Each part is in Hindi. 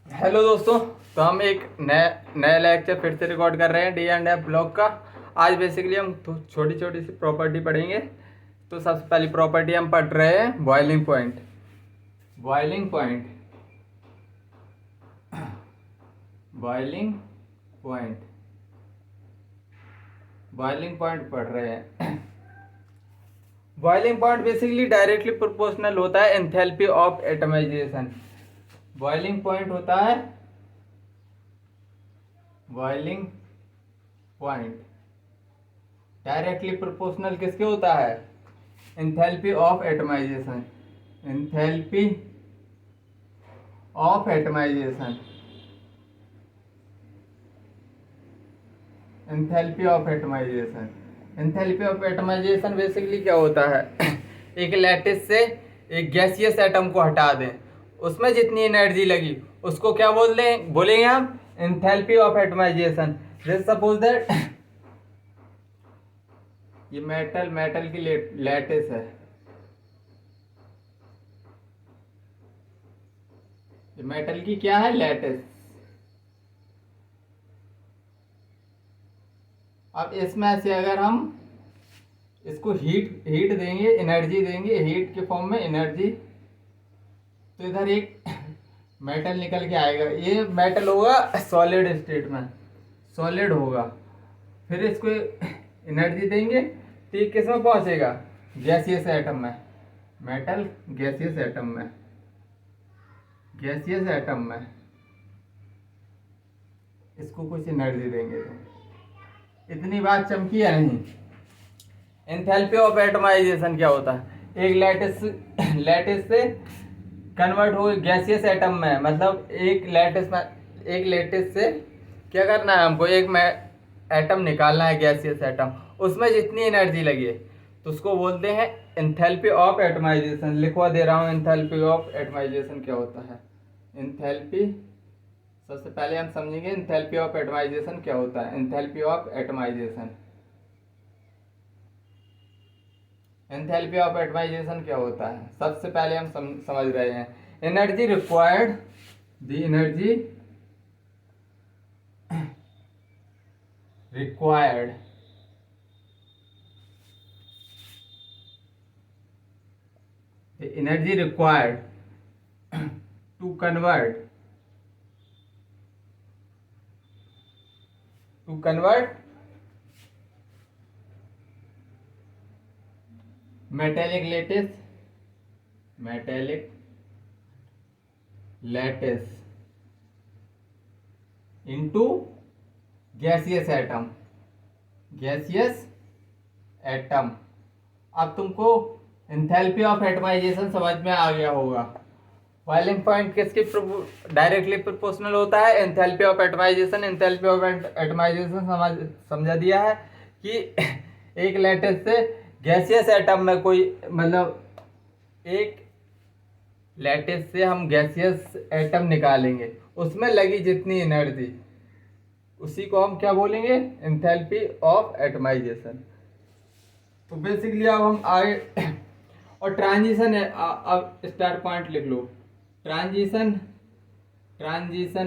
हेलो दोस्तों। तो हम एक नया नया लेक्चर फिर से रिकॉर्ड कर रहे हैं डी एंड एफ ब्लॉक का। आज बेसिकली हम छोटी छोटी सी प्रॉपर्टी पढ़ेंगे। तो सबसे पहली प्रॉपर्टी हम पढ़ रहे हैं boiling point. Boiling point boiling point boiling point पढ़ रहे हैं। Boiling point basically directly proportional होता है enthalpy of atomization. Boiling point होता है बॉइलिंग पॉइंट डायरेक्टली प्रोपोर्शनल किसके होता है? Enthalpy of atomization. Enthalpy of atomization. Enthalpy of atomization. Enthalpy of atomization basically क्या होता है? एक लैटिस से एक गैसियस एटम को हटा दें, उसमें जितनी एनर्जी लगी उसको क्या बोलेंगे हम? Enthalpy of atomization. जैसे सपोज दैट ये मेटल की लैटिस है। ये मेटल की क्या है? लैटिस। अब इसमें से अगर हम इसको हीट देंगे, एनर्जी देंगे, हीट के फॉर्म में एनर्जी, तो इधर एक मेटल निकल के आएगा। ये मेटल होगा सॉलिड स्टेट में, सॉलिड होगा। फिर इसको एनर्जी देंगे तो ये किस में पहुंचेगा? गैसियस एटम में। मेटल गैसियस एटम में, गैसियस एटम में इसको कुछ एनर्जी देंगे तो इतनी बात चमकी या नहीं? एंथैल्पी ऑफ एटमाइजेशन क्या होता है? एक लैटिस से कन्वर्ट हो गैसियस एटम में, मतलब एक लैटिस से क्या करना है हमको? एटम निकालना है, गैसियस एटम। उसमें जितनी एनर्जी लगी है तो उसको बोलते हैं एंथैल्पी ऑफ एटमाइजेशन। लिखवा दे रहा हूँ एंथैल्पी ऑफ एटमाइजेशन क्या होता है। एंथैल्पी, सबसे पहले हम समझेंगे एंथैल्पी ऑफ एटमाइजेशन क्या होता है। Enthalpy of atomization, enthalpy of atomization क्या होता है? सबसे पहले हम समझ रहे हैं energy required, the energy required the energy required to convert metallic lattice into gaseous atom। अब तुमको एंथैल्पी ऑफ एटमाइजेशन समझ में आ गया होगा। बॉइलिंग पॉइंट किसके डायरेक्टली प्रोपोर्शनल होता है? Enthalpy of atomization. Enthalpy of atomization समझा दिया है कि एक लैटिस से गैसियस एटम में कोई, मतलब एक लैटिस से हम गैसियस एटम निकालेंगे, उसमें लगी जितनी एनर्जी उसी को हम क्या बोलेंगे? Enthalpy of atomization. तो बेसिकली अब हम आगे और ट्रांजिशन है। अब स्टार्ट पॉइंट लिख लो। Transition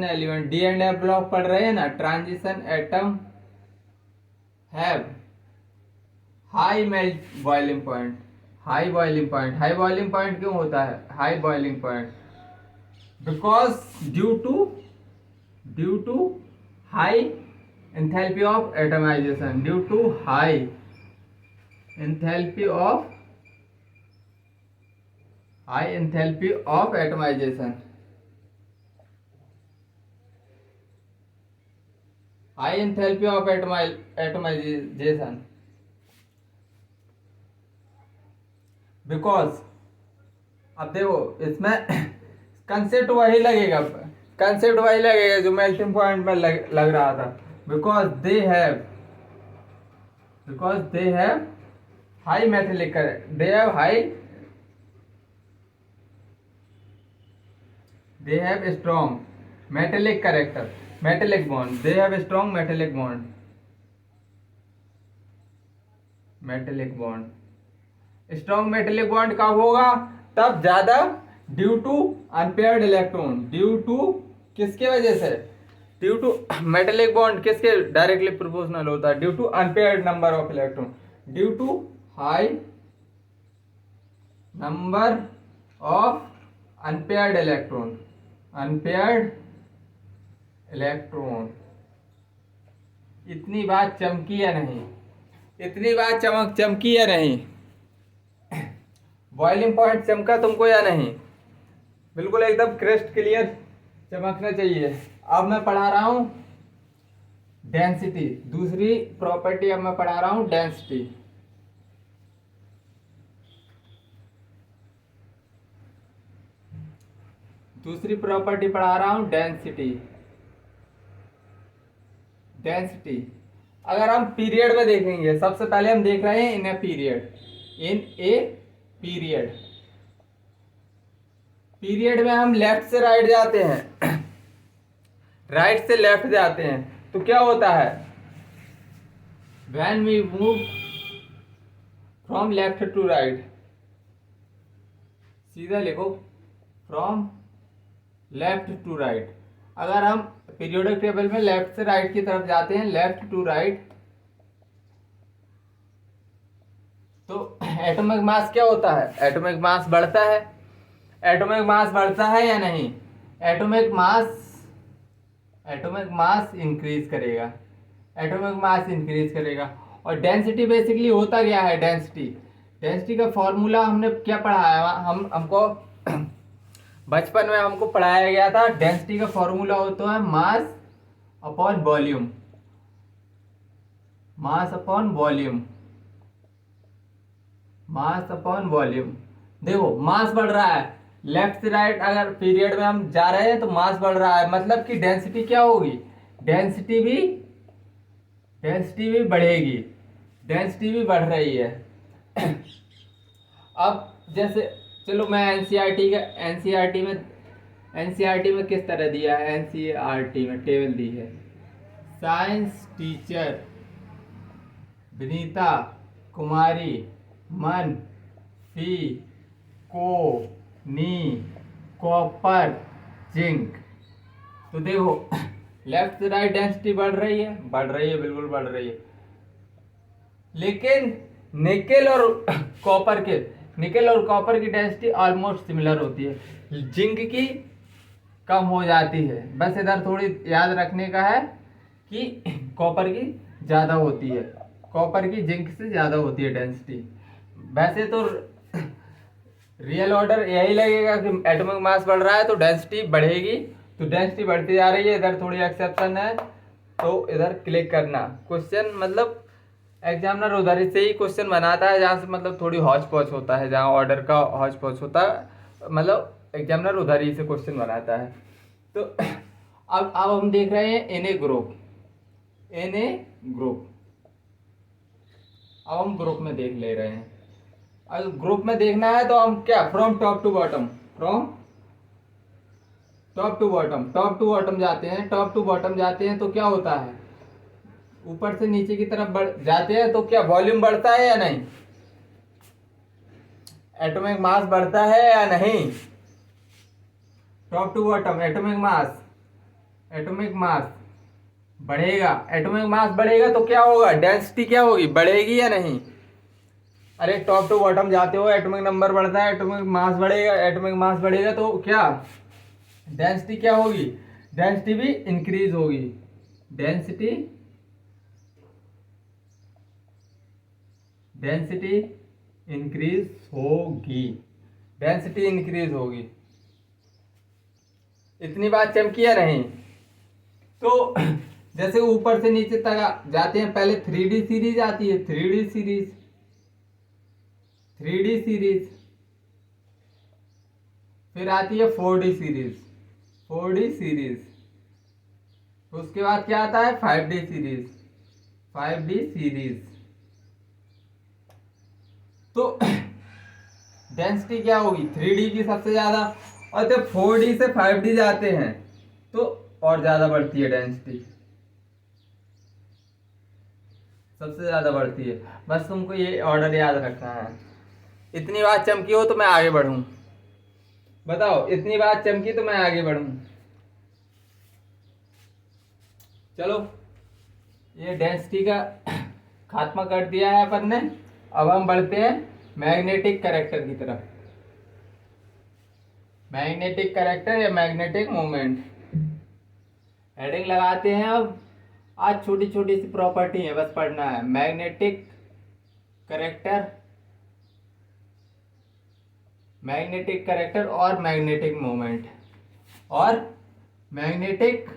element D and F block पढ़ रहे हैं ना। Transition atom have high melt boiling point. High boiling point क्यों होता है high boiling point? Because due to high enthalpy of atomization. Due to high enthalpy of atomization. High enthalpy of atomization because, अब देखो इसमें कंसेप्ट वही लगेगा जो मेल्टिंग पॉइंट में लग रहा था। Because they have high metallic, they have strong metallic character, metallic bond, they have strong metallic bond। Strong metallic bond कब होगा? तब ज्यादा due to unpaired electron, due to किसके वजह से? ड्यू टू मेटेलिक बॉन्ड किसके डायरेक्टली प्रोपोर्शनल होता है? Due to unpaired number of electron, due to high number of unpaired electron, unpaired electron. इतनी बात चमकी या नहीं? इतनी बात चमकी या नहीं? बॉइलिंग पॉइंट चमका तुमको या नहीं? बिल्कुल एकदम क्रिस्टल क्लियर चमकना चाहिए। अब मैं पढ़ा रहा हूं डेंसिटी, दूसरी प्रॉपर्टी अब मैं पढ़ा रहा हूं डेंसिटी। दूसरी प्रॉपर्टी पढ़ा रहा हूं डेंसिटी। डेंसिटी अगर हम पीरियड में देखेंगे, सबसे पहले हम देख रहे हैं in a period, in a period. Period में हम लेफ्ट से राइट जाते हैं, राइट से लेफ्ट जाते हैं, तो क्या होता है? When we move from left to right, सीधा लिखो फ्रॉम लेफ्ट टू राइट। अगर हम पीरियोडिक टेबल में लेफ्ट से राइट की तरफ जाते हैं, लेफ्ट टू राइट, तो एटॉमिक मास क्या होता है? एटॉमिक मास बढ़ता है। एटॉमिक मास बढ़ता है या नहीं? एटॉमिक मास इंक्रीज करेगा, एटॉमिक मास इंक्रीज करेगा। और डेंसिटी बेसिकली होता क्या है? डेंसिटी का फॉर्मूला हमने क्या पढ़ा है? हमको बचपन में हमको पढ़ाया गया था। डेंसिटी का फॉर्मूला होता है mass upon volume, mass upon volume, mass upon volume. देखो मास बढ़ रहा है, लेफ्ट से राइट अगर पीरियड में हम जा रहे हैं तो मास बढ़ रहा है, मतलब कि डेंसिटी क्या होगी? डेंसिटी भी बढ़ेगी, डेंसिटी भी बढ़ रही है। अब जैसे चलो मैं एनसीईआरटी में किस तरह दिया है? एनसीईआरटी में टेबल दी है। साइंस टीचर विनीता कुमारी मन फी को नी कॉपर जिंक। तो देखो लेफ्ट से राइट डेंसिटी बढ़ रही है, बिल्कुल बढ़ रही है। लेकिन निकेल और कॉपर की डेंसिटी ऑलमोस्ट सिमिलर होती है, जिंक की कम हो जाती है। बस इधर थोड़ी याद रखने का है कि कॉपर की ज़्यादा होती है, कॉपर की जिंक से ज़्यादा होती है डेंसिटी। वैसे तो रियल ऑर्डर यही लगेगा कि एटॉमिक मास बढ़ रहा है तो डेंसिटी बढ़ेगी, तो डेंसिटी बढ़ती जा रही है। इधर थोड़ी एक्सेप्शन है तो इधर क्लिक करना। क्वेश्चन मतलब एग्जामिनर उधर से ही क्वेश्चन बनाता है जहाँ से मतलब थोड़ी हौच पौच होता है, जहाँ ऑर्डर का हौच पौच होता है, मतलब एग्जामिनर उधर ही से क्वेश्चन बनाता है। तो अब हम देख रहे हैं एन ए ग्रुप। अब हम ग्रुप में देख ले रहे हैं। अगर ग्रुप में देखना है तो हम क्या फ्रॉम टॉप टू बॉटम जाते हैं। टॉप टू बॉटम जाते हैं तो क्या होता है? ऊपर से नीचे की तरफ जाते हैं तो क्या वॉल्यूम बढ़ता है या नहीं? एटॉमिक मास बढ़ता है या नहीं? Top to bottom atomic mass बढ़ेगा। एटॉमिक मास बढ़ेगा तो क्या होगा? डेंसिटी क्या होगी? बढ़ेगी या नहीं? अरे टॉप टू बॉटम जाते हो, एटॉमिक नंबर बढ़ता है, एटॉमिक मास बढ़ेगा तो क्या डेंसिटी क्या होगी? डेंसिटी भी इंक्रीज होगी। डेंसिटी इंक्रीज होगी। इतनी बात चमकी या नहीं? तो जैसे ऊपर से नीचे तक जाते हैं, पहले 3D सीरीज आती है, 3D सीरीज, फिर आती है 4D सीरीज, उसके बाद क्या आता है? 5D series. तो डेंसिटी क्या होगी? 3D की सबसे ज्यादा, और जब 4D से 5D जाते हैं तो और ज्यादा बढ़ती है डेंसिटी, सबसे ज्यादा बढ़ती है। बस तुमको ये ऑर्डर याद रखना है। इतनी बात चमकी हो तो मैं आगे बढ़ूं? बताओ, इतनी बात चमकी तो मैं आगे बढ़ूं? चलो ये डेंसिटी का खात्मा कर दिया है अपन ने। अब हम बढ़ते हैं मैग्नेटिक कैरेक्टर की तरफ। मैग्नेटिक कैरेक्टर या मैग्नेटिक मोमेंट हेडिंग लगाते हैं। अब आज छोटी छोटी सी प्रॉपर्टी है, बस पढ़ना है। मैग्नेटिक कैरेक्टर, मैग्नेटिक कैरेक्टर और मैग्नेटिक मोमेंट और मैग्नेटिक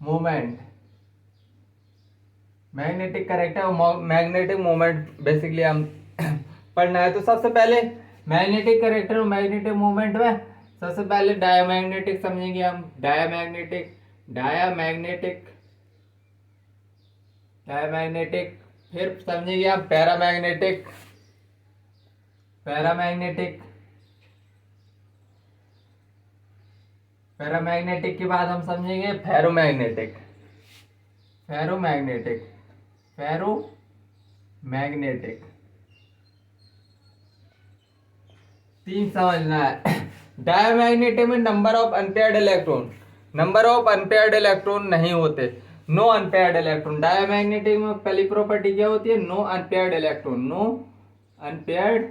मोमेंट, मैग्नेटिक कैरेक्टर और मैग्नेटिक मोमेंट बेसिकली हम पढ़ना है। तो सबसे पहले मैग्नेटिक कैरेक्टर और मैग्नेटिक मोमेंट में सबसे पहले डायमैग्नेटिक समझेंगे हम। Diamagnetic, diamagnetic, diamagnetic. फिर समझेंगे आप पैरामैग्नेटिक, पैरामैग्नेटिक। पैरामैग्नेटिक के बाद हम समझेंगे फेरोमैग्नेटिक, फेरोमैग्नेटिक, फेरोमैग्नेटिक। तीन समझना है। डायमैग्नेटिक में number of unpaired electron, number of unpaired electron नहीं होते, नो अनपेयर्ड इलेक्ट्रॉन। डायमैग्नेटिक में पहली प्रॉपर्टी क्या होती है? No unpaired electron, no unpaired,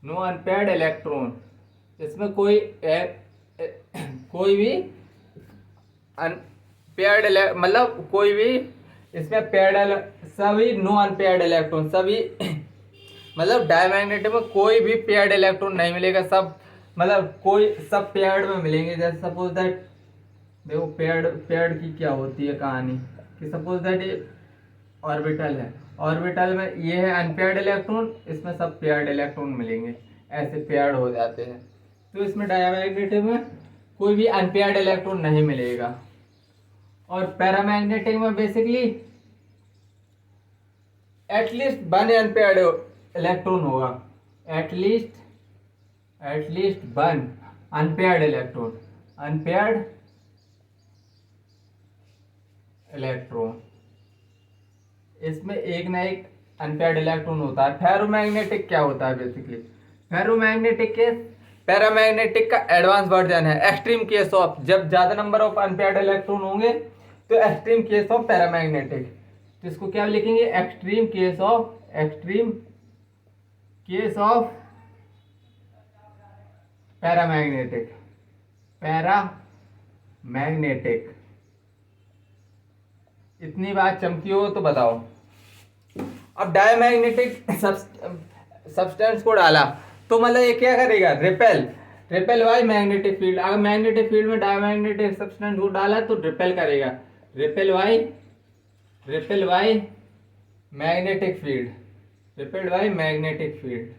no unpaired electron. इसमें कोई भी अनपेयर्ड मतलब कोई भी इसमें पेयर्ड, सभी नो अनपेयर्ड इलेक्ट्रॉन, सभी मतलब डायमैग्नेटिक में कोई भी पेयर्ड इलेक्ट्रॉन नहीं मिलेगा, सब मतलब कोई सब पेयर्ड में मिलेंगे। जैसे सपोज दैट, देखो पेयर्ड, पेयर्ड की क्या होती है कहानी कि सपोज दैट ये ऑर्बिटल है, ऑर्बिटल में ये है अनपेयर्ड इलेक्ट्रॉन, इसमें सब पेयर्ड इलेक्ट्रॉन मिलेंगे, ऐसे पेयर्ड हो जाते हैं। तो इसमें डायमैग्नेटिक में कोई भी अनपेयर्ड इलेक्ट्रॉन नहीं मिलेगा। और पैरामैग्नेटिक में basically at least one unpaired electron होगा, at least one unpaired electron, unpaired electron. इसमें एक ना एक अनपेयर्ड इलेक्ट्रॉन होता है। फेरोमैग्नेटिक क्या होता है बेसिकली? फेरोमैग्नेटिक केस पैरामैग्नेटिक का एडवांस वर्जन है। एक्सट्रीम केस ऑफ, जब ज्यादा नंबर ऑफ अनपेयर्ड इलेक्ट्रॉन होंगे तो एक्सट्रीम केस ऑफ पैरामैग्नेटिक। तो इसको क्या लिखेंगे? Extreme case of, extreme case of paramagnetic, paramagnetic. इतनी बात चमकी हो तो बताओ। अब डायमैग्नेटिक सब्सटेंस को डाला तो मतलब ये क्या करेगा? Repel, repel by magnetic field. अगर मैग्नेटिक फील्ड में डायमैग्नेटिक सब्सटेंस को डाला तो रिपेल करेगा, repel by, repel by magnetic field, repel by magnetic field,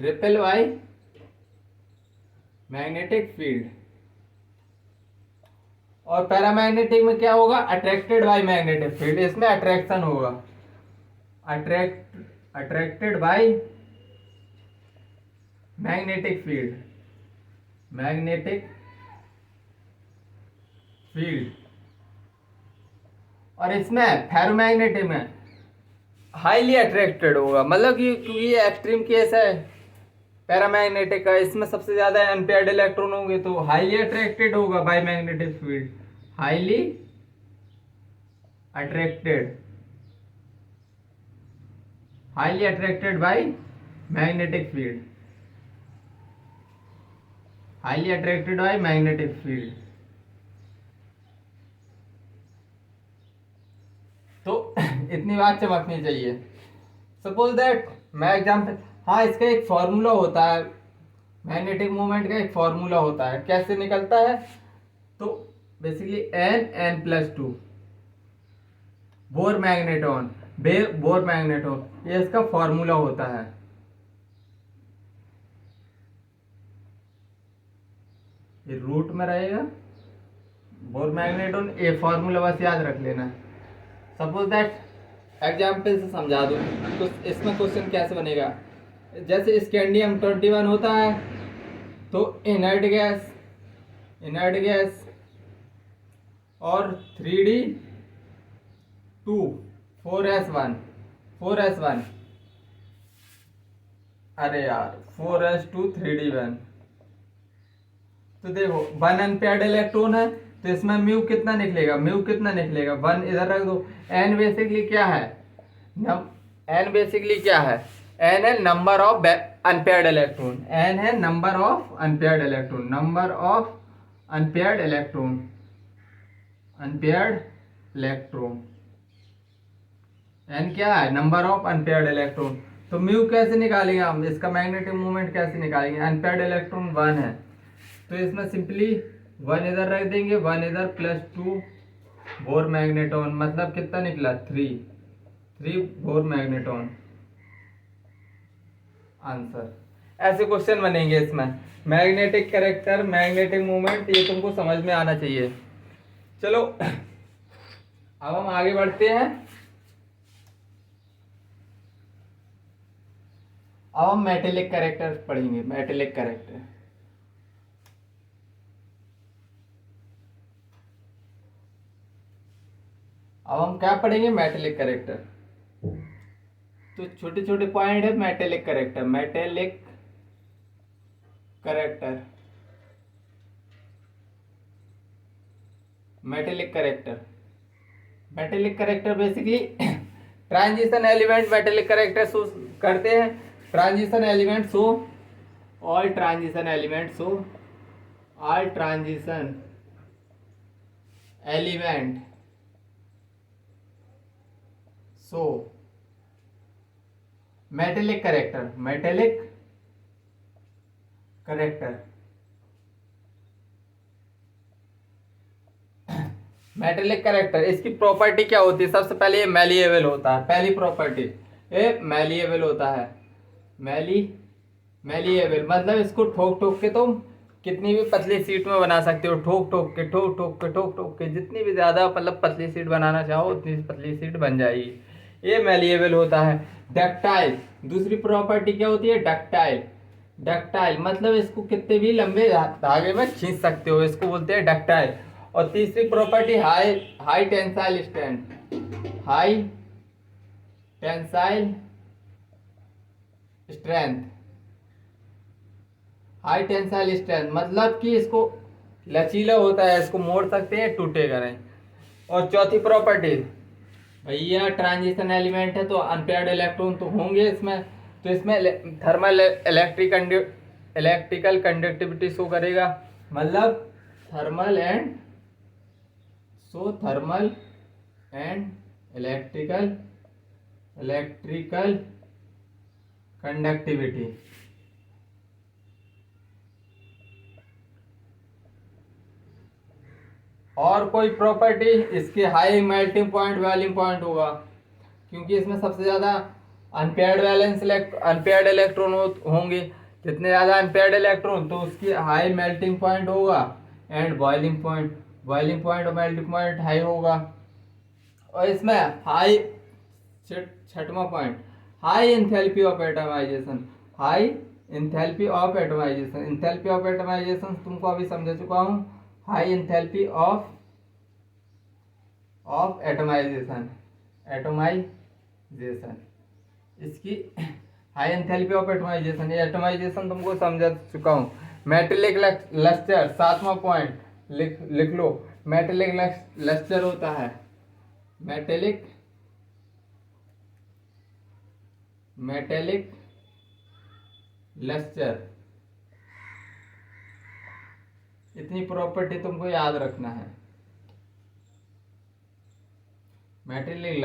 repel by magnetic field. और पैरामैग्नेटिक में क्या होगा? Attracted by magnetic field. इसमें अट्रैक्शन होगा, attracted by magnetic field, magnetic field. और इसमें फेरोमैग्नेटिक में हाईली अट्रैक्टेड होगा, मतलब कि क्योंकि ये एक्सट्रीम केस है पैरामैग्नेटिक का, इसमें सबसे ज्यादा अनपेयर्ड इलेक्ट्रॉन होंगे तो हाईली अट्रैक्टेड होगा by magnetic field, highly attracted, highly attracted by magnetic field, highly attracted by magnetic field. तो इतनी बात चमकनी चाहिए। सपोज दैट मैं एग्जाम्पल, हाँ इसका एक फॉर्मूला होता है, मैग्नेटिक मोमेंट का एक फॉर्मूला होता है, कैसे निकलता है? तो basically n+2 bore magneton, bore magneton, ये इसका फॉर्मूला होता है। ये रूट में रहेगा बोर मैग्नेटॉन, ये फॉर्मूला बस याद रख लेना। सपोज दैट एग्जाम्पल से समझा दूँ तो इसमें क्वेश्चन कैसे बनेगा? जैसे स्कैंडियम 21 होता है तो इनर्ट गैस, इनर्ट गैस और 3d2 4s1, 4s1, अरे यार 4s2 3d1, तो देखो 1 अनपेयर्ड इलेक्ट्रॉन है, तो इसमें म्यू कितना निकलेगा, म्यू कितना निकलेगा 1, इधर रख दो। एन बेसिकली क्या है, एन बेसिकली क्या है, एन है number of unpaired electron, N है number of unpaired electron, number of unpaired electron, unpaired electron, N क्या है, नंबर ऑफ अनपेयर्ड इलेक्ट्रॉन। तो म्यू कैसे निकालेंगे हम, इसका मैग्नेटिक मोमेंट कैसे निकालेंगे, अनपेयर्ड इलेक्ट्रॉन 1 है, तो इसमें सिंपली 1 इधर रख देंगे, 1 इधर प्लस 2 बोर मैग्नेटॉन, मतलब कितना निकला 3 बोर मैग्नेटॉन आंसर। ऐसे क्वेश्चन बनेंगे इसमें, मैग्नेटिक कैरेक्टर, मैग्नेटिक मोमेंट, ये तुमको समझ में आना चाहिए। चलो अब हम आगे बढ़ते हैं। अब हम मेटेलिक कैरेक्टर पढ़ेंगे, मेटेलिक कैरेक्टर। अब हम क्या पढ़ेंगे, मेटेलिक कैरेक्टर। तो छोटे छोटे पॉइंट है metallic character, metallic character, metallic character, metallic character basically transition element metallic character show करते हैं। Transition element show, all transition element show, all transition element सो metallic character, metallic character, metallic character, इसकी प्रॉपर्टी क्या होती है, सबसे पहले ये मैलिएबल होता है, पहली प्रॉपर्टी ये मैलिएबल होता है, मैलिएबल मतलब इसको ठोक ठोक के तुम कितनी भी पतली सीट में बना सकते हो, ठोक ठोक के ठोक ठोक के ठोक ठोक के जितनी भी ज़्यादा मतलब पतली सीट बनाना चाहो उतनी पतली सीट बन जाएगी, ये मैलिएबल होता है। डक्टाइल, दूसरी प्रॉपर्टी क्या होती है, डक्टाइल, डक्टाइल मतलब इसको कितने भी लंबे धागे में खींच सकते हो, इसको बोलते हैं डक्टाइल। और तीसरी property high high tensile strength, high tensile strength, high tensile strength मतलब कि इसको लचीला होता है, इसको मोड़ सकते हैं, टूटेगा नहीं। और चौथी प्रॉपर्टी, भैया ट्रांजिशन एलिमेंट है तो अनपेयर्ड इलेक्ट्रॉन तो होंगे इसमें, तो इसमें थर्मल इलेक्ट्रिकल कंडक्टिविटी शो करेगा, मतलब thermal and thermal and electrical conductivity. और कोई प्रॉपर्टी, इसके high melting point volume point होगा, क्योंकि इसमें सबसे ज़्यादा अनपेयर्ड इलेक्ट्रॉन होंगे, जितने ज़्यादा अनपेयर्ड इलेक्ट्रॉन तो उसकी हाई मेल्टिंग पॉइंट होगा एंड बॉइलिंग पॉइंट और मेल्टिंग पॉइंट हाई होगा। और इसमें हाई, छठवां point, high enthalpy of atomization, high enthalpy of atomization, enthalpy of atomization तुमको अभी समझा चुका हूँ, हाई एंथैल्पी ऑफ एटमाइजेशन, इसकी हाई एंथैल्पी ऑफ एटमाइजेशन, ये एटमाइजेशन तुमको समझा चुका हूँ। मेटेलिक लस्टर, सातवां पॉइंट लिख लो, मेटेलिक लस्टर होता है, मेटेलिक लस्टर, इतनी प्रॉपर्टी तुमको याद रखना है, मेटेलिक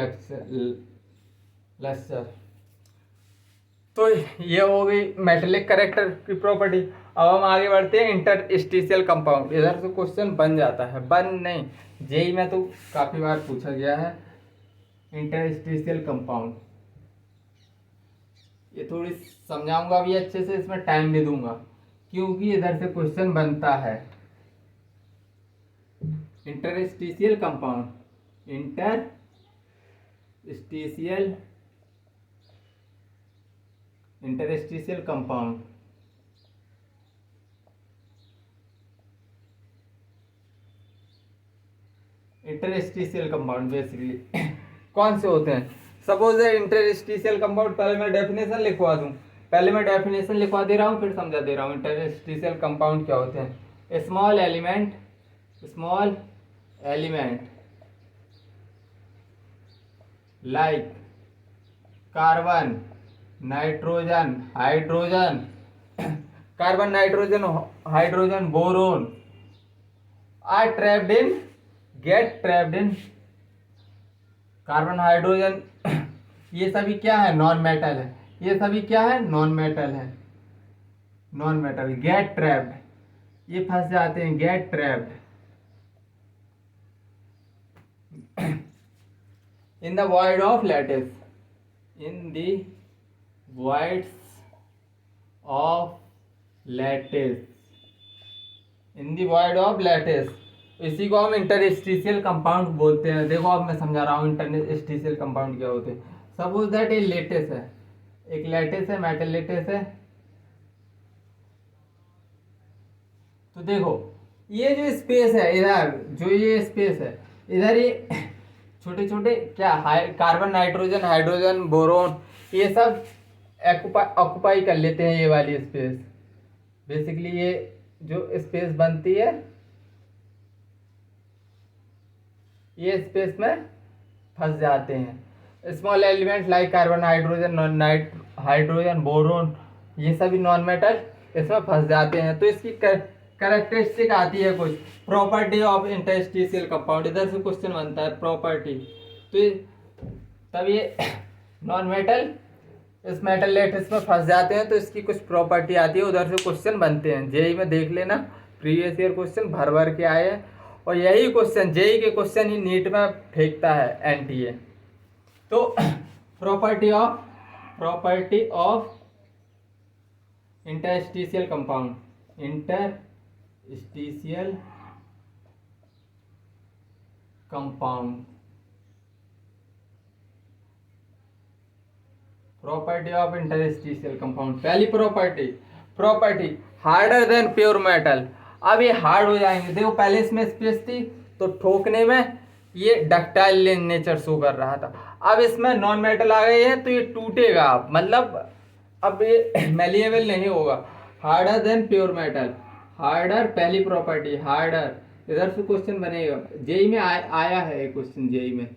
लस्टर। तो ये हो गई मेटेलिक कैरेक्टर की प्रॉपर्टी। अब हम आगे बढ़ते हैं, इंटरस्टिशियल कंपाउंड। इधर से क्वेश्चन बन जाता है, बन नहीं, जेई में तो काफी बार पूछा गया है इंटरस्टिशियल कंपाउंड। ये थोड़ी समझाऊंगा भी अच्छे से, इसमें टाइम भी दूंगा क्योंकि इधर से क्वेश्चन बनता है। Interstitial compound, interstitial compound, interstitial compound basically कौन से होते हैं। सपोज इंटरस्टिशियल कंपाउंड, पहले मैं डेफिनेशन लिखवा दूं, पहले मैं डेफिनेशन लिखवा दे रहा हूँ फिर समझा दे रहा हूँ इंटरस्टिशियल कंपाउंड क्या होते हैं। Small element like carbon, nitrogen, hydrogen, carbon, nitrogen, hydrogen, boron are trapped in, get trapped in, carbon, hydrogen ये सभी क्या है? नॉन मेटल है। ये सभी क्या है? नॉन मेटल है। नॉन मेटल गेट ट्रैप्ड, ये फंस जाते हैं, gate trapped in the void of lattice, in the voids of lattice, in the void of lattice। इसी को हम इंटरस्टिशियल कंपाउंड बोलते हैं। देखो अब मैं समझा रहा हूँ इंटरस्टिशियल कंपाउंड क्या होते हैं। सपोज दैट ये लेटिस है, एक लेटिस है, मेटल लेटिस है। तो देखो ये जो स्पेस है इधर, जो ये स्पेस है इधर, ये छोटे छोटे क्या कार्बन, नाइट्रोजन, हाइड्रोजन, बोरोन ये सब ऑक्युपाई कर लेते हैं ये वाली स्पेस। बेसिकली ये जो स्पेस बनती है ये स्पेस में फंस जाते हैं। Small element like carbon, hydrogen, hydrogen, boron ये सभी नॉन मेटल इसमें फंस जाते हैं। तो इसकी कैरेक्टरिस्टिक आती है कुछ, प्रॉपर्टी ऑफ इंटरस्टिशियल कंपाउंड। इधर से क्वेश्चन बनता है प्रॉपर्टी, तो तब ये नॉन मेटल इस मेटल लेटिस में फंस जाते हैं, तो इसकी कुछ प्रॉपर्टी आती है, उधर से क्वेश्चन बनते हैं। जेई में देख लेना, प्रीवियस ईयर क्वेश्चन भर भर के आए हैं, और यही क्वेश्चन जेई के क्वेश्चन ही नीट में फेंकता है एनटीए। तो property of interstitial compound, interstitial compound, property of interstitial compound. पहली property harder than pure metal. अब ये हार्ड हो जाएंगे। देखो पहले इसमें स्पेस थी तो ठोकने में ये डक्टाइल नेचर शो कर रहा था, अब इसमें नॉन मेटल आ गए हैं तो ये टूटेगा, मतलब अब ये मेलिएबल नहीं होगा। Harder than pure metal, harder पहली प्रॉपर्टी, हार्डर। इधर से क्वेश्चन बनेगा, जेई में आया है क्वेश्चन जेई में।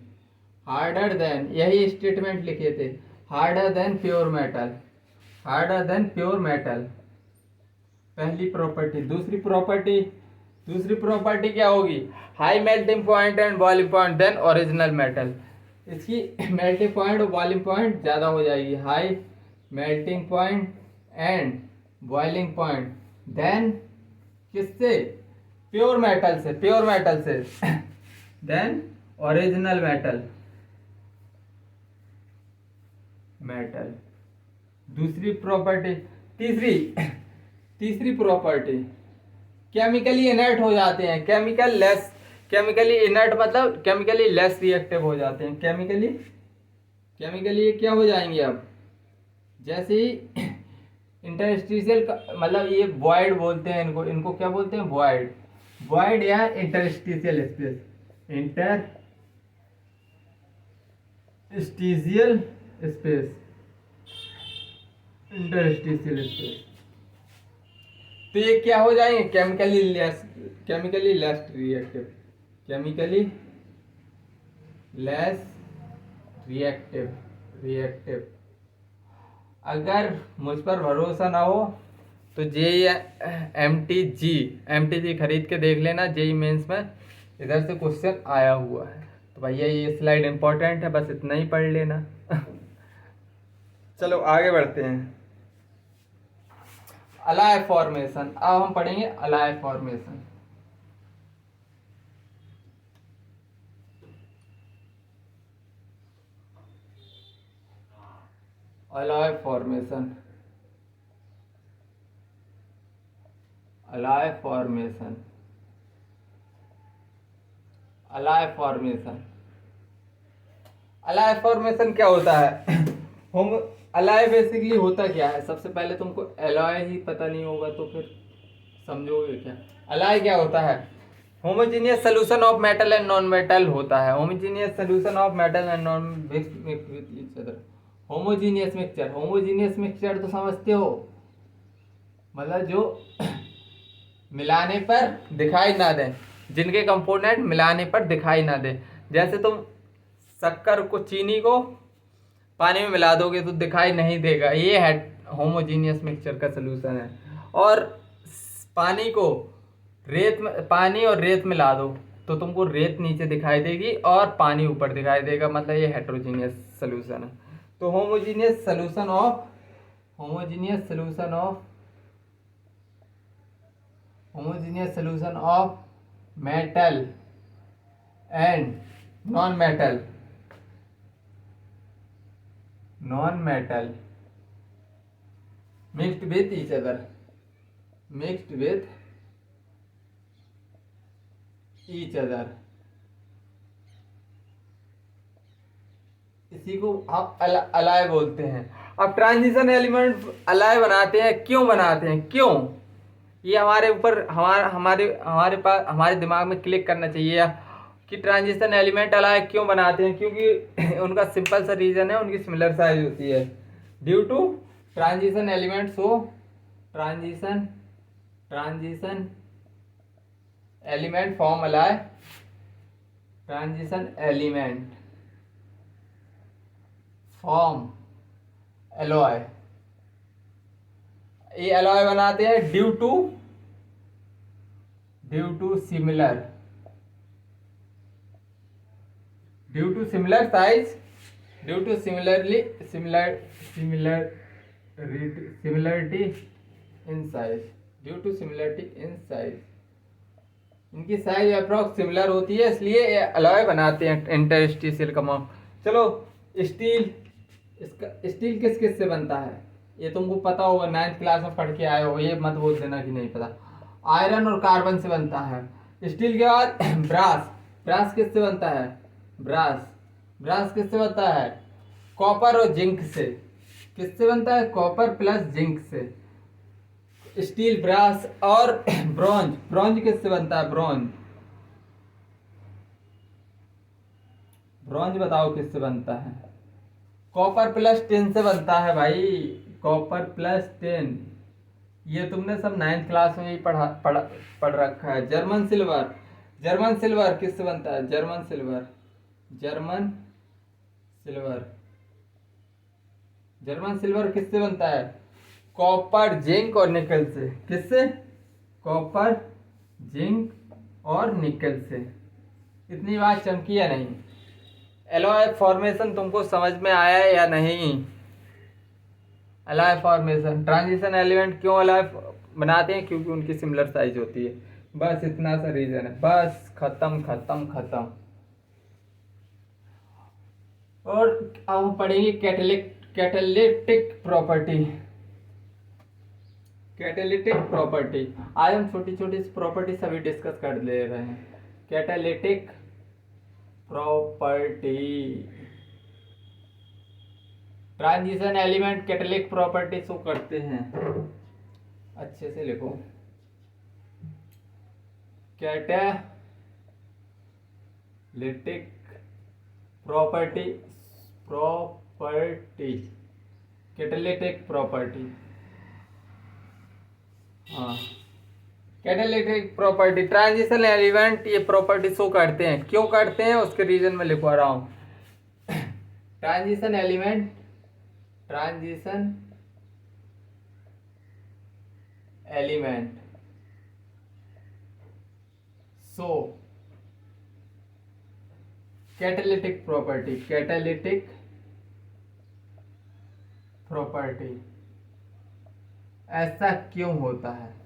हार्डर देन, यही स्टेटमेंट लिखे थे, harder than pure metal, harder than pure metal, पहली प्रॉपर्टी। दूसरी प्रॉपर्टी क्या होगी? High melting point and boiling point than original metal. इसकी मेल्टिंग पॉइंट और बॉइलिंग पॉइंट ज़्यादा हो जाएगी। High melting point and boiling point than किससे? प्योर मेटल से देन ओरिजिनल मेटल। दूसरी प्रॉपर्टी। तीसरी प्रॉपर्टी, केमिकली इनर्ट हो जाते हैं, केमिकली इनर्ट मतलब केमिकली लेस रिएक्टिव हो जाते हैं। केमिकली क्या हो जाएंगे? अब जैसे ही इंटरस्टिशियल मतलब ये वॉइड बोलते हैं इनको क्या बोलते हैं? वॉइड या इंटरस्टिशियल स्पेस, इंटरस्टिशियल स्पेस। तो ये क्या हो जाएंगे? Chemically less reactive. अगर मुझ पर भरोसा ना हो तो एमटीजी खरीद के देख लेना, जेई मेंस में इधर से क्वेश्चन आया हुआ है। तो भैया ये स्लाइड इंपॉर्टेंट है, बस इतना ही पढ़ लेना। चलो आगे बढ़ते हैं। अलाय फॉर्मेशन, अब हम पढ़ेंगे अलाय फॉर्मेशन। अलाय फॉर्मेशन क्या होता है? अलाय बेसिकली होता क्या है? सबसे पहले तुमको एलॉय ही पता नहीं होगा तो फिर समझोगे क्या? अलाय क्या होता है? Homogeneous solution of metal and non metal होता है। Homogeneous solution of metal and non homogeneous mixture तो समझते हो, मतलब जो मिलाने पर दिखाई ना दें, जिनके कंपोनेंट मिलाने पर दिखाई ना दें। जैसे तुम शक्कर को, चीनी को पानी में मिला दोगे तो दिखाई नहीं देगा, ये है होमोजीनियस मिक्सचर का सलूशन है। और पानी को रेत में, पानी और रेत मिला दो तो तुमको रेत नीचे दिखाई देगी और पानी ऊपर दिखाई देगा, मतलब ये हेट्रोजीनियस सलूशन है। तो homogeneous solution of homogeneous solution of metal and non metal mixed with each other इसी को आप अलाय बोलते हैं। अब ट्रांजिशन एलिमेंट अलाय बनाते हैं, क्यों बनाते हैं, क्यों, ये हमारे ऊपर हमारे पास हमारे दिमाग में क्लिक करना चाहिए कि ट्रांजिशन एलिमेंट अलाय क्यों बनाते हैं। क्योंकि उनका सिंपल सा रीजन है, उनकी सिमिलर साइज होती है। Due to transition element, so transition element form alloy, transition element form alloy, ये एलॉय बनाते हैं due to similar size, due to similarity in size, इनकी साइज अप्रॉक्स सिमिलर होती है, इसलिए ये अलॉय बनाते हैं इंटरस्टिशियल कंपाउंड। चलो स्टील, इसका स्टील किस से बनता है ये तुमको पता होगा, 9th क्लास में पढ़ के आए हो, ये मत बोल देना कि नहीं पता। आयरन और कार्बन से बनता है। स्टील के बाद ब्रास किससे बनता है, ब्रास किससे बनता है, कॉपर और जिंक से। किससे बनता है, कॉपर प्लस जिंक से स्टील, ब्रास। और ब्रॉन्ज किससे बनता है, ब्रॉन्ज बताओ किससे बनता है, कॉपर प्लस टिन से बनता है भाई, कॉपर प्लस टिन। ये तुमने सब 9th क्लास में ही पढ़ रखा है। जर्मन सिल्वर किससे बनता है, जर्मन सिल्वर किससे बनता है, कॉपर, जिंक और निकल से। किससे, कॉपर, जिंक और निकल से। इतनी बात चमकी या नहीं। एलॉय फॉर्मेशन तुमको समझ में आया है या नहीं। एलॉय फॉर्मेशन, ट्रांजिशन एलिमेंट क्यों एलॉय बनाते हैं, क्योंकि उनकी सिमिलर साइज होती है, बस इतना सा रीजन है, बस खत्म। और अब हम पढ़ेंगे कैटालिटिक प्रॉपर्टी। आज हम छोटी प्रॉपर्टी सभी डिस्कस कर ले रहे हैं। Catalytic property, transition element catalytic property show करते हैं। अच्छे से लिखो, कैटालिटिक प्रॉपर्टी, कैटालिटिक प्रॉपर्टी, हाँ, कैटालिटिक प्रॉपर्टी, ट्रांजिशन एलिमेंट ये प्रॉपर्टी शो करते हैं। क्यों करते हैं उसके रीजन में लिखवा रहा हूं। ट्रांजिशन एलिमेंट सो कैटालिटिक प्रॉपर्टी, ऐसा क्यों होता है।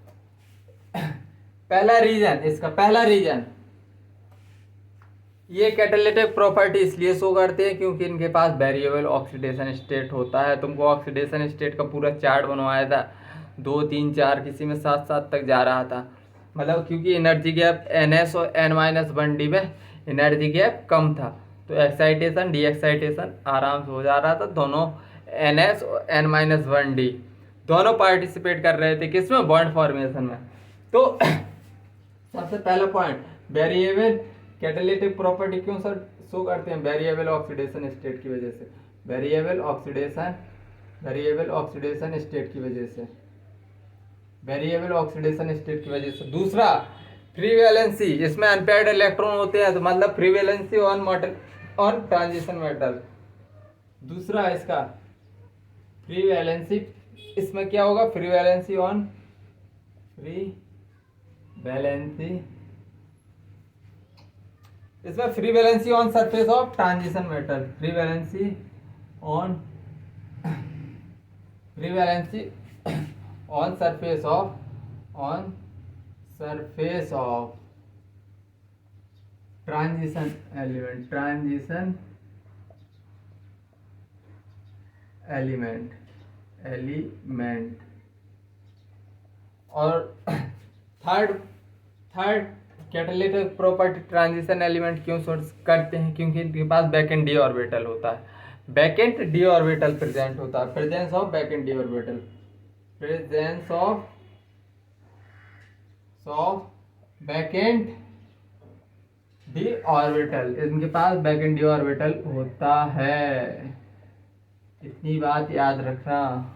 पहला रीजन, ये कैटालिटिक प्रॉपर्टी इसलिए शो करते हैं क्योंकि इनके पास वेरिएबल ऑक्सीडेशन स्टेट होता है। तुमको ऑक्सीडेशन स्टेट का पूरा चार्ट बनवाया था, 2 3 4, किसी में 7 तक जा रहा था। मतलब क्योंकि एनर्जी गैप NS और N-1D में एनर्जी गैप कम था, तो एक्साइटेशन डी एक्साइटेशन आराम से हो जा रहा था। दोनों NS और N-1D दोनों पार्टिसिपेट कर रहे थे किसमें, बॉन्ड फॉर्मेशन में। तो सबसे पहला पॉइंट, वेरिएबल कैटालिटिक प्रॉपर्टी क्यों सर शो करते हैं, वेरिएबल ऑक्सीडेशन स्टेट की वजह से, वेरिएबल ऑक्सीडेशन स्टेट की वजह से। वेरिएबल ऑक्सीडेशन स्टेट की वजह से। दूसरा फ्री वैलेंसी, इसमें अनपेयर्ड इलेक्ट्रॉन होते हैं तो मतलब free valency on transition metal. दूसरा इसका फ्री वैलेंसी, इसमें क्या होगा, फ्री वैलेंसी ऑन इसमें free valency on surface of transition metal, free valency on surface of transition element. और third catalytic property transition element क्यों सोर्स करते हैं, क्योंकि इनके पास बैकेंड डी ऑर्बिटल होता है, बैकेंड डी ऑर्बिटल प्रेजेंट होता है, presence of backend D orbital, presence of backend D orbital, इनके पास बैकेंड डी ऑर्बिटल होता है। इतनी बात याद रखना।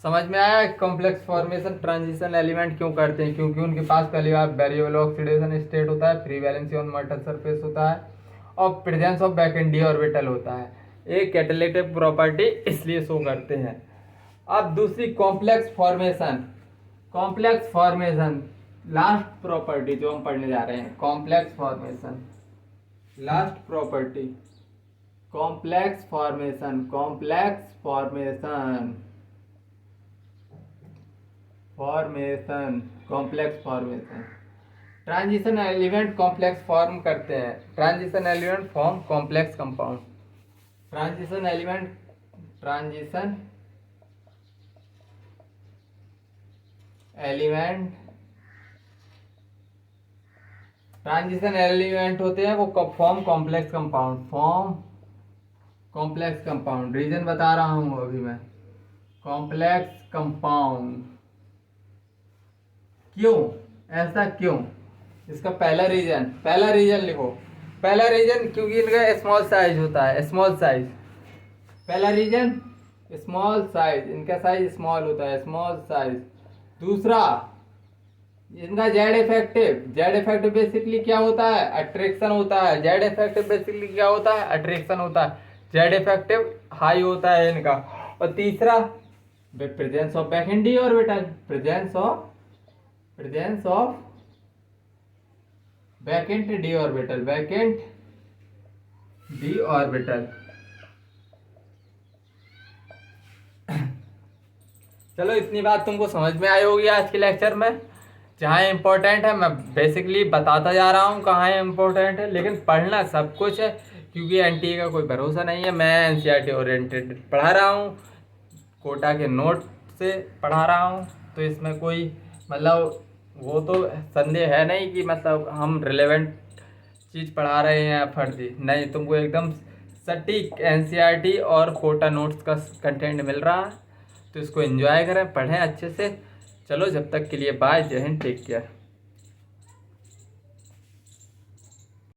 समझ में आया कॉम्प्लेक्स फॉर्मेशन ट्रांजिशन एलिमेंट क्यों करते हैं, क्योंकि उनके पास पहली बार वेरिएबल ऑक्सीडेशन स्टेट होता है, free valency on metal surface होता है और presence of backend D orbital होता है। एक कैटालिटिक प्रॉपर्टी इसलिए शो करते हैं। अब दूसरी कॉम्प्लेक्स फॉर्मेशन लास्ट प्रॉपर्टी जो हम पढ़ने जा रहे हैं, complex formation transition element complex form करते हैं, transition element form complex compound, transition element होते हैं वो फॉर्म कॉम्प्लेक्स कंपाउंड, रीजन बता रहा हूं अभी मैं, कॉम्प्लेक्स कंपाउंड। क्यों ऐसा क्यों, इसका पहला रीजन लिखो। पहला रीजन क्योंकि इनका स्मॉल साइज होता है, पहला रीजन स्मॉल साइज, इनका साइज स्मॉल होता है, स्मॉल साइज। दूसरा इनका जेड इफेक्टिव बेसिकली क्या होता है, अट्रैक्शन होता है। जेड इफेक्टिव बेसिकली क्या होता है, अट्रैक्शन होता है। जेड इफेक्टिव हाई होता है इनका। और तीसरा presence of backend D orbital, presence of backend D orbital. चलो इतनी बात तुमको समझ में आई होगी आज के लेक्चर में। जहाँ इम्पोर्टेंट है मैं बेसिकली बताता जा रहा हूँ कहाँ इम्पोर्टेंट है, लेकिन पढ़ना सब कुछ है क्योंकि एनटीए का कोई भरोसा नहीं है। मैं एनसीईआरटी ओरिएंटेड पढ़ा रहा हूँ, कोटा के नोट से पढ़ा रहा हूँ, तो इसमें कोई मतलब वो तो संदेह है नहीं कि मतलब हम रिलेवेंट चीज़ पढ़ा रहे हैं या फर्जी नहीं। तुमको एकदम सटीक एनसीईआरटी और कोटा नोट्स का कंटेंट मिल रहा है, तो इसको एंजॉय करें, पढ़ें अच्छे से। चलो जब तक के लिए बाय, जय हिंद, टेक केयर।